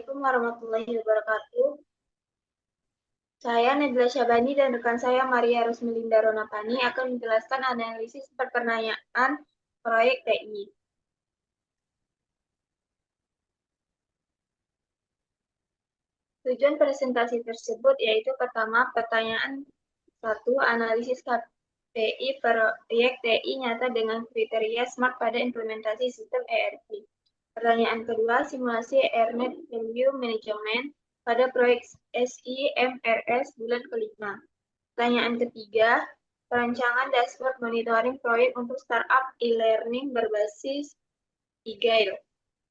Assalamualaikum warahmatullahi wabarakatuh. Saya Nadila Syabani dan rekan saya Maria Rusmelinda Ronapani akan menjelaskan analisis pertanyaan proyek TI. Tujuan presentasi tersebut yaitu pertama, pertanyaan 1, analisis KPI proyek TI nyata dengan kriteria SMART pada implementasi sistem ERP. Pertanyaan kedua, simulasi Net Value Management pada proyek SIMRS bulan kelima. Pertanyaan ketiga, perancangan dashboard monitoring proyek untuk startup e-learning berbasis Agile.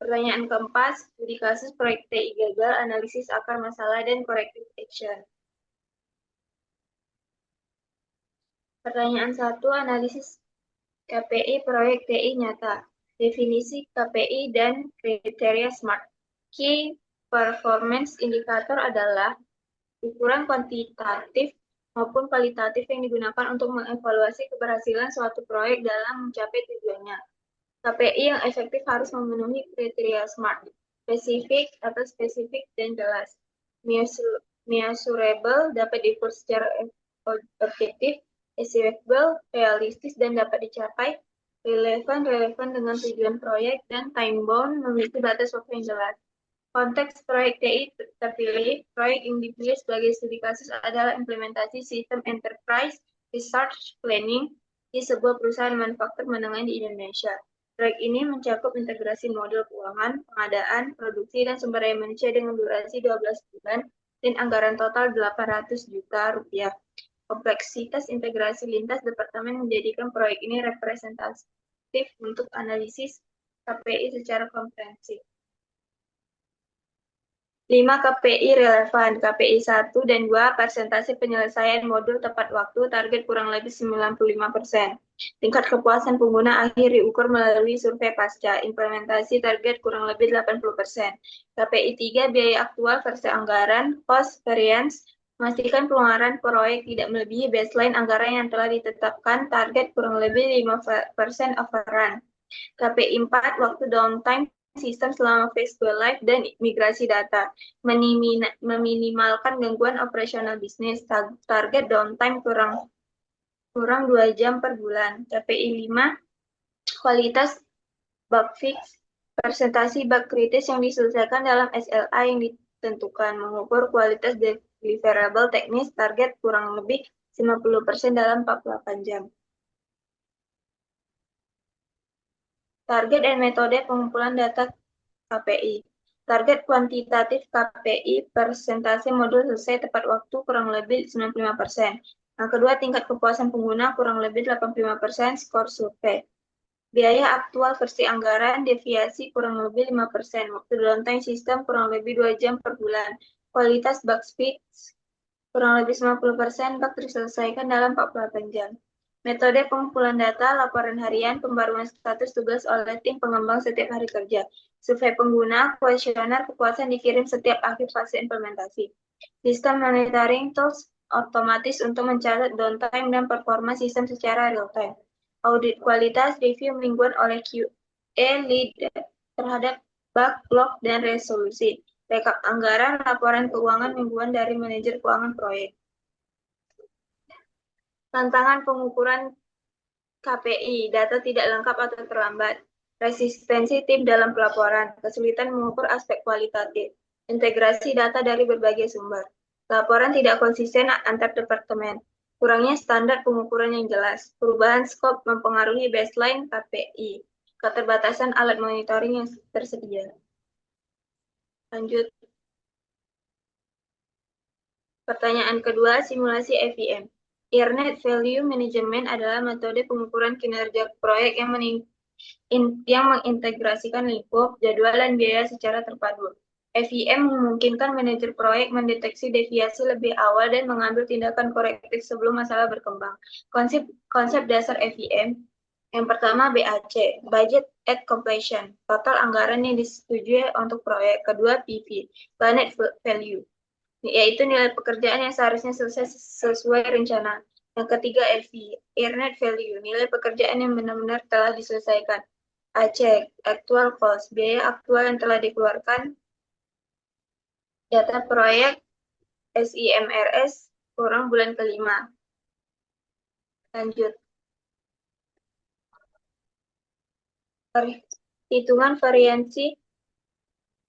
Pertanyaan keempat, studi kasus proyek TI gagal, analisis akar masalah dan corrective action. Pertanyaan 1, analisis KPI proyek TI nyata. Definisi KPI dan kriteria SMART. Key Performance Indicator adalah ukuran kuantitatif maupun kualitatif yang digunakan untuk mengevaluasi keberhasilan suatu proyek dalam mencapai tujuannya. KPI yang efektif harus memenuhi kriteria SMART, spesifik dan jelas. Measurable, dapat diukur secara objektif, achievable, realistis dan dapat dicapai, relevan dengan tujuan proyek, dan time-bound, memiliki batas waktu yang jelas. Konteks proyek TI terpilih, proyek yang dipilih sebagai studi kasus adalah implementasi sistem enterprise research planning di sebuah perusahaan manufaktur menengah di Indonesia. Proyek ini mencakup integrasi modul keuangan, pengadaan, produksi, dan sumber daya manusia dengan durasi 12 bulan dan anggaran total 800 juta rupiah. Kompleksitas integrasi lintas departemen menjadikan proyek ini representatif untuk analisis KPI secara komprehensif. 5 KPI relevan, KPI 1 dan 2, persentase penyelesaian modul tepat waktu, target kurang lebih 95%. Tingkat kepuasan pengguna akhir diukur melalui survei pasca, implementasi target kurang lebih 80%. KPI 3, biaya aktual versi anggaran, cost variance, memastikan pengeluaran proyek tidak melebihi baseline anggaran yang telah ditetapkan, target kurang lebih 5% overrun. KPI 4, waktu downtime sistem selama phase go live dan migrasi data, meminimalkan gangguan operasional bisnis, target downtime kurang 2 jam per bulan. KPI 5, kualitas bug fix, presentasi bug kritis yang diselesaikan dalam SLA yang ditentukan, mengukur kualitas deliverable teknis, target kurang lebih 50% dalam 48 jam. Target dan metode pengumpulan data KPI. Target kuantitatif KPI, persentase modul selesai tepat waktu kurang lebih 95%. Yang kedua, tingkat kepuasan pengguna kurang lebih 85%, skor survei. Biaya aktual versi anggaran, deviasi kurang lebih 5%. Waktu downtime sistem kurang lebih 2 jam per bulan. Kualitas bug fix kurang lebih 90%, bug diselesaikan dalam 48 jam. Metode pengumpulan data, laporan harian, pembaruan status tugas oleh tim pengembang setiap hari kerja. Survei pengguna, kuesioner kepuasan dikirim setiap akhir fase implementasi. Sistem monitoring tools otomatis untuk mencatat downtime dan performa sistem secara real-time. Audit kualitas, review mingguan oleh QA lead terhadap bug, log, dan resolusi. Rekap anggaran, laporan keuangan mingguan dari manajer keuangan proyek. Tantangan pengukuran KPI, data tidak lengkap atau terlambat, resistensi tim dalam pelaporan, kesulitan mengukur aspek kualitatif, integrasi data dari berbagai sumber, laporan tidak konsisten antar departemen, kurangnya standar pengukuran yang jelas, perubahan skop mempengaruhi baseline KPI, keterbatasan alat monitoring yang tersedia. Lanjut. Pertanyaan kedua, simulasi FVM. Net Value Management adalah metode pengukuran kinerja proyek yang mengintegrasikan lingkup, jadwal, dan biaya secara terpadu. FVM memungkinkan manajer proyek mendeteksi deviasi lebih awal dan mengambil tindakan korektif sebelum masalah berkembang. Konsep dasar FVM, yang pertama BAC, Budget at Completion, total anggaran yang disetujui untuk proyek. Kedua PV, Net Value, yaitu nilai pekerjaan yang seharusnya selesai sesuai rencana. Yang ketiga Net Value, nilai pekerjaan yang benar-benar telah diselesaikan. AC, Actual Cost, biaya aktual yang telah dikeluarkan Data proyek SIMRS kurang bulan kelima. Lanjut. Perhitungan variansi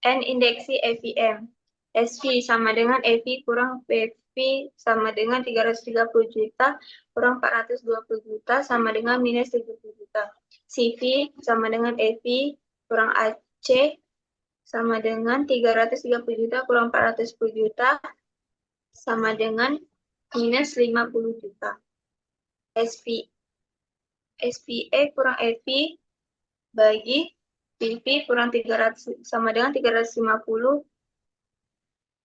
N indeksi EVM. SV sama dengan EV kurang PV sama dengan 330 juta kurang 420 juta sama dengan minus 70 juta. CV sama dengan EV kurang AC sama dengan 330 juta kurang 410 juta sama dengan minus 50 juta. SVE kurang EV bagi PV kurang 300 sama dengan 350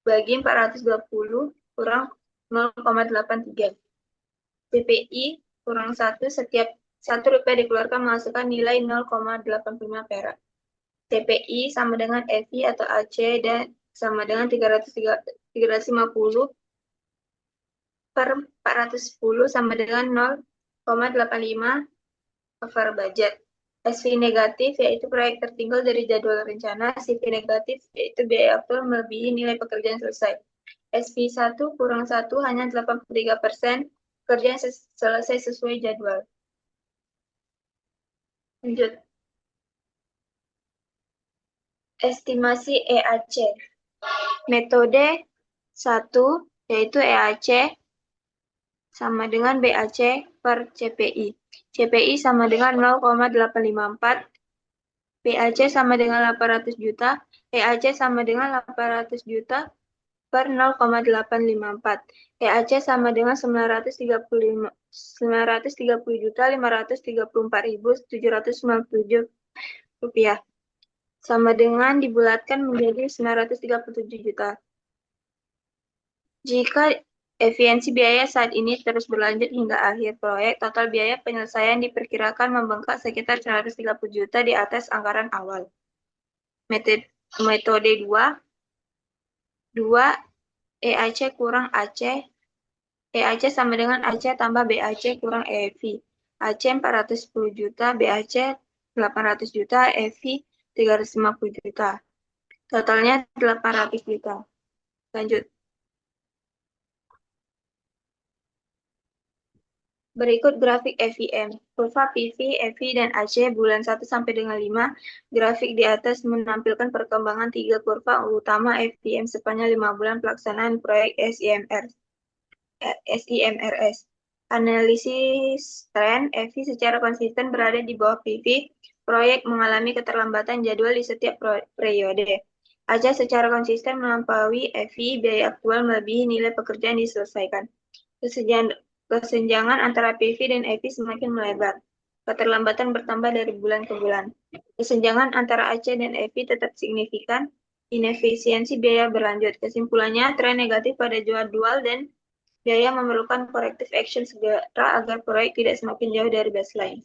bagi 420 kurang 0,83. CPI kurang 1 setiap 1 rupiah dikeluarkan menghasilkan nilai 0,85 perak. CPI sama dengan EV atau AC dan sama dengan 350 per 410 sama dengan 0,85 over budget. SV negatif yaitu proyek tertinggal dari jadwal rencana, CV negatif yaitu biaya aktual melebihi nilai pekerjaan selesai. SV1 kurang 1 hanya 83%, pekerjaan selesai sesuai jadwal. Lanjut. Estimasi EAC. Metode 1 yaitu EAC sama dengan BAC per CPI. CPI sama dengan 0,854, BAC sama dengan 800 juta, EAC sama dengan 800 juta per 0,854. EAC sama dengan 930 juta 534.797 rupiah. Sama dengan dibulatkan menjadi 937 juta. Jika efisiensi biaya saat ini terus berlanjut hingga akhir proyek, total biaya penyelesaian diperkirakan membengkak sekitar 130 juta di atas anggaran awal. Metode 2 EAC kurang AC. EAC sama dengan AC tambah BAC kurang EV. AC 410 juta, BAC 800 juta, EV 350 juta. Totalnya 800 juta. Lanjut. Berikut grafik EVM. Kurva PV, EV, dan AC bulan 1 sampai dengan 5. Grafik di atas menampilkan perkembangan 3 kurva utama EVM sepanjang 5 bulan pelaksanaan proyek SIMRS. Analisis tren EV secara konsisten berada di bawah PV. Proyek mengalami keterlambatan jadwal di setiap periode. AC secara konsisten melampaui EV, biaya aktual melebihi nilai pekerjaan diselesaikan. Kesenjangan antara PV dan EV semakin melebar. Keterlambatan bertambah dari bulan ke bulan. Kesenjangan antara AC dan EV tetap signifikan. Inefisiensi biaya berlanjut. Kesimpulannya, tren negatif pada jadwal dan biaya memerlukan corrective action segera agar proyek tidak semakin jauh dari baseline.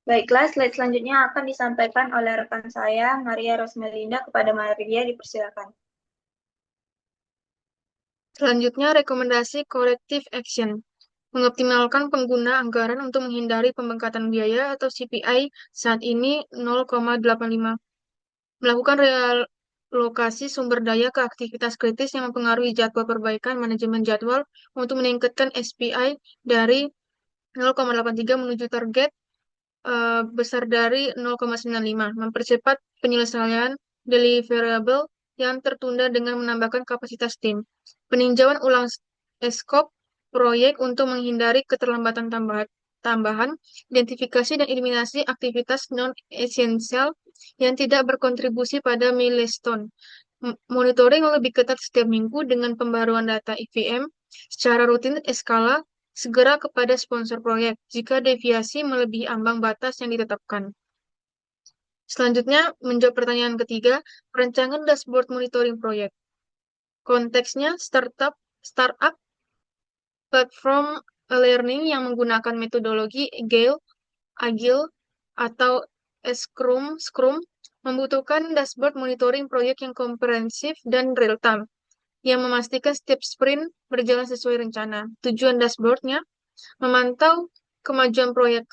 Baiklah, slide selanjutnya akan disampaikan oleh rekan saya, Maria Rosmelinda. Kepada Maria, dipersilakan. Selanjutnya, rekomendasi corrective action. Mengoptimalkan pengguna anggaran untuk menghindari pembengkatan biaya atau CPI saat ini 0,85. Melakukan relokasi sumber daya ke aktivitas kritis yang mempengaruhi jadwal perbaikan manajemen jadwal untuk meningkatkan SPI dari 0,83 menuju target besar dari 0,95. Mempercepat penyelesaian deliverable yang tertunda dengan menambahkan kapasitas tim. Peninjauan ulang skop proyek untuk menghindari keterlambatan tambahan, identifikasi dan eliminasi aktivitas non-esensial yang tidak berkontribusi pada milestone. Monitoring lebih ketat setiap minggu dengan pembaruan data EVM secara rutin skala segera kepada sponsor proyek jika deviasi melebihi ambang batas yang ditetapkan. Selanjutnya, menjawab pertanyaan ketiga, perencanaan dashboard monitoring proyek. Konteksnya startup platform learning yang menggunakan metodologi Agile atau Scrum membutuhkan dashboard monitoring proyek yang komprehensif dan real-time, yang memastikan setiap sprint berjalan sesuai rencana. Tujuan dashboardnya memantau kemajuan proyek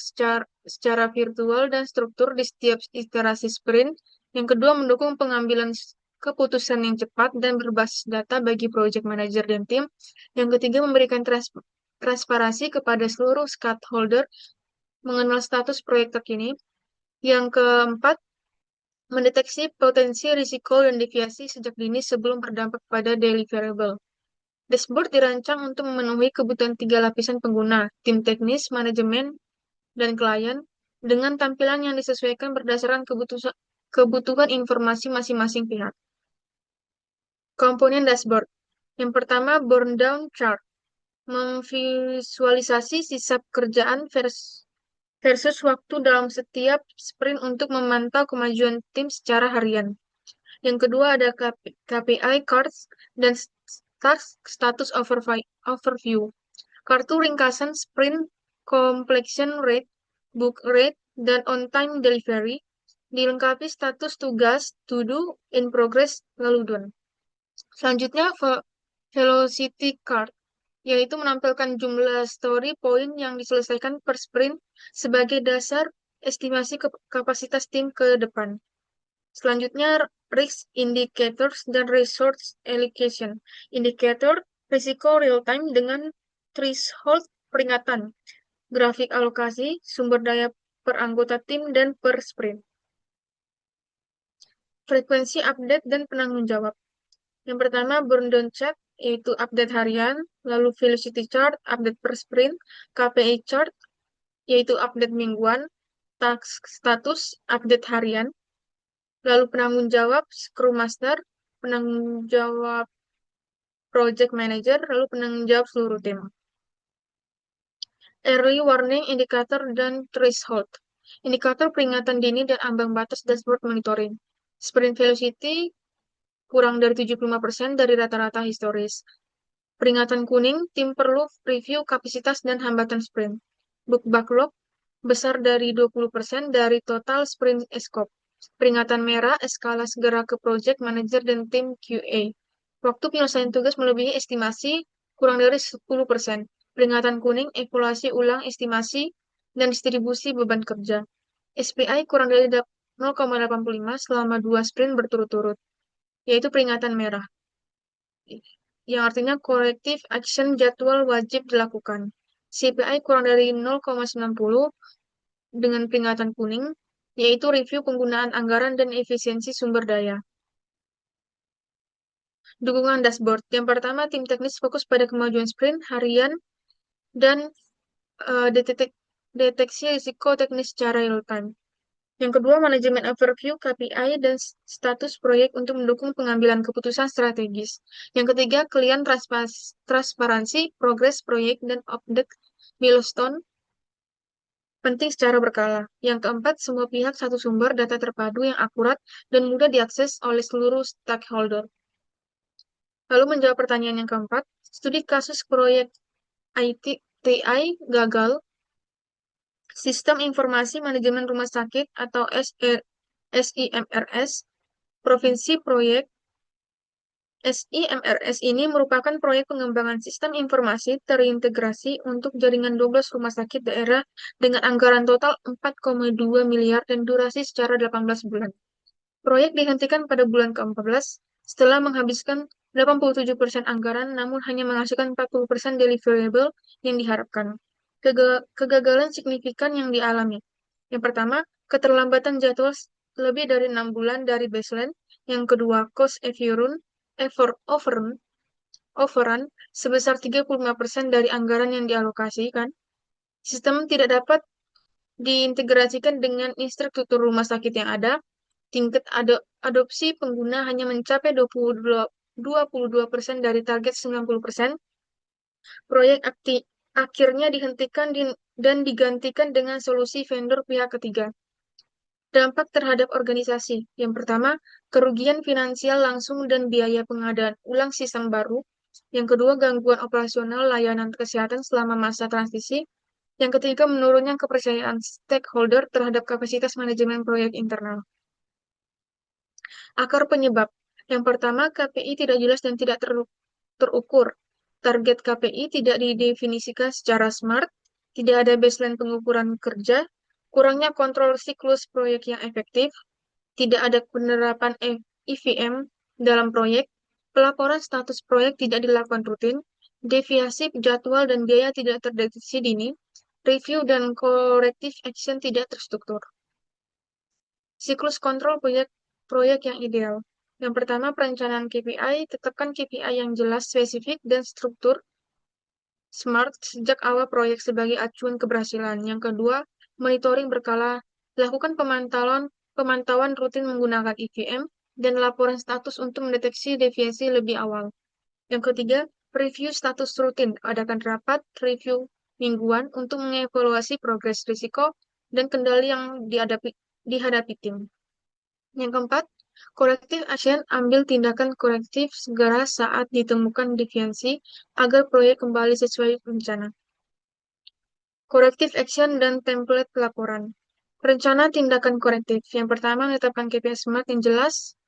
secara virtual dan struktur di setiap iterasi sprint Yang kedua, mendukung pengambilan keputusan yang cepat dan berbasis data bagi project manager dan tim. Yang ketiga, memberikan transparansi kepada seluruh stakeholder mengenal status proyek terkini. Yang keempat, mendeteksi potensi risiko dan deviasi sejak dini sebelum berdampak pada deliverable. Dashboard dirancang untuk memenuhi kebutuhan tiga lapisan pengguna, tim teknis, manajemen, dan klien, dengan tampilan yang disesuaikan berdasarkan kebutuhan informasi masing-masing pihak. Komponen dashboard. Yang pertama, burn down chart. Memvisualisasi sisa pekerjaan versus waktu dalam setiap sprint untuk memantau kemajuan tim secara harian. Yang kedua ada KPI cards dan status overview. Kartu ringkasan sprint completion rate, book rate, dan on-time delivery, dilengkapi status tugas, to do, in progress, lalu done. Selanjutnya, velocity card, yaitu menampilkan jumlah story point yang diselesaikan per sprint sebagai dasar estimasi kapasitas tim ke depan. Selanjutnya, risk indicators dan resource allocation. Indikator risiko real-time dengan threshold peringatan, grafik alokasi, sumber daya per anggota tim, dan per sprint. Frekuensi update dan penanggung jawab. Yang pertama, burn down check, yaitu update harian, lalu velocity chart, update per sprint, KPI chart, yaitu update mingguan, task status, update harian, lalu penanggung jawab, scrum master, penanggung jawab project manager, lalu penanggung jawab seluruh tim. Early warning indicator dan threshold. Indikator peringatan dini dan ambang batas dashboard monitoring. Sprint velocity kurang dari 75% dari rata-rata historis. Peringatan kuning, tim perlu review kapasitas dan hambatan sprint. Book backlog besar dari 20% dari total sprint scope. Peringatan merah, skala segera ke project manager dan tim QA. Waktu penyelesaian tugas melebihi estimasi kurang dari 10%. Peringatan kuning, evaluasi ulang estimasi dan distribusi beban kerja. SPI kurang dari 0,85 selama 2 sprint berturut-turut, yaitu peringatan merah, yang artinya corrective action jadwal wajib dilakukan. CPI kurang dari 0,90 dengan peringatan kuning, yaitu review penggunaan anggaran dan efisiensi sumber daya. Dukungan dashboard. Yang pertama, tim teknis fokus pada kemajuan sprint, harian, dan deteksi risiko teknis secara real-time. Yang kedua, manajemen overview, KPI, dan status proyek untuk mendukung pengambilan keputusan strategis. Yang ketiga, klien transparansi, progres proyek, dan update milestone penting secara berkala. Yang keempat, semua pihak satu sumber data terpadu yang akurat dan mudah diakses oleh seluruh stakeholder. Lalu menjawab pertanyaan yang keempat, studi kasus proyek ITI gagal, Sistem Informasi Manajemen Rumah Sakit atau SIMRS, Provinsi Proyek. SIMRS ini merupakan proyek pengembangan sistem informasi terintegrasi untuk jaringan 12 rumah sakit daerah dengan anggaran total 4,2 miliar dan durasi secara 18 bulan. Proyek dihentikan pada bulan ke-14 setelah menghabiskan 87% anggaran namun hanya menghasilkan 40% deliverable yang diharapkan. Kegagalan signifikan yang dialami. Yang pertama, keterlambatan jadwal lebih dari 6 bulan dari baseline. Yang kedua, cost overrun sebesar 35% dari anggaran yang dialokasikan. Sistem tidak dapat diintegrasikan dengan infrastruktur rumah sakit yang ada. Tingkat adopsi pengguna hanya mencapai 22% dari target 90%. Proyek akhirnya dihentikan dan digantikan dengan solusi vendor pihak ketiga. Dampak terhadap organisasi. Yang pertama, kerugian finansial langsung dan biaya pengadaan ulang sistem baru. Yang kedua, gangguan operasional layanan kesehatan selama masa transisi. Yang ketiga, menurunnya kepercayaan stakeholder terhadap kapasitas manajemen proyek internal. Akar penyebab. Yang pertama, KPI tidak jelas dan tidak terukur. Target KPI tidak didefinisikan secara smart, tidak ada baseline pengukuran kerja, kurangnya kontrol siklus proyek yang efektif, tidak ada penerapan EVM dalam proyek, pelaporan status proyek tidak dilakukan rutin, deviasi jadwal dan biaya tidak terdeteksi dini, review dan corrective action tidak terstruktur. Siklus kontrol proyek yang ideal. Yang pertama, perencanaan KPI, tetapkan KPI yang jelas, spesifik, dan struktur SMART sejak awal proyek sebagai acuan keberhasilan. Yang kedua, monitoring berkala, lakukan pemantauan rutin menggunakan EVM dan laporan status untuk mendeteksi deviasi lebih awal. Yang ketiga, review status rutin, adakan rapat review mingguan untuk mengevaluasi progres risiko dan kendali yang dihadapi tim. Yang keempat, corrective action, ambil tindakan korektif segera saat ditemukan deviasi agar proyek kembali sesuai rencana. Corrective action dan template pelaporan. Rencana tindakan korektif. Yang pertama, menetapkan KPI SMART yang jelas,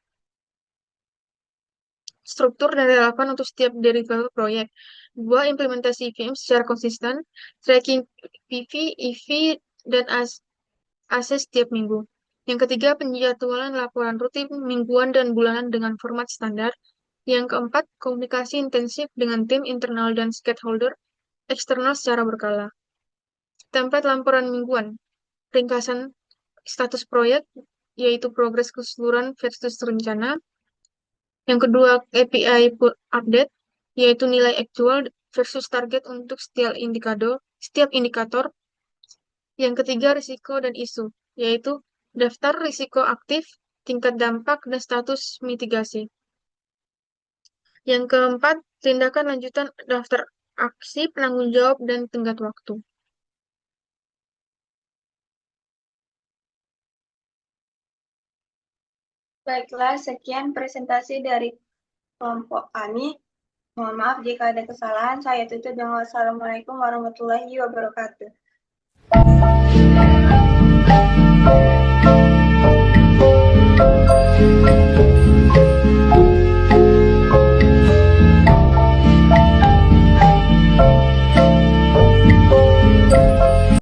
struktur dan relevan untuk setiap deliverable proyek. Dua, implementasi EVM secara konsisten, tracking PV, EV, dan AC setiap minggu. Yang ketiga, penjadwalan laporan rutin mingguan dan bulanan dengan format standar. Yang keempat, komunikasi intensif dengan tim internal dan stakeholder eksternal secara berkala. Template laporan mingguan, ringkasan status proyek, yaitu progres keseluruhan versus rencana. Yang kedua, KPI update, yaitu nilai aktual versus target untuk setiap indikator. Yang ketiga, risiko dan isu, yaitu daftar risiko aktif, tingkat dampak, dan status mitigasi. Yang keempat, tindakan lanjutan daftar aksi, penanggung jawab, dan tenggat waktu. Baiklah, sekian presentasi dari kelompok kami. Mohon maaf jika ada kesalahan. Saya tutup dengan wassalamualaikum warahmatullahi wabarakatuh.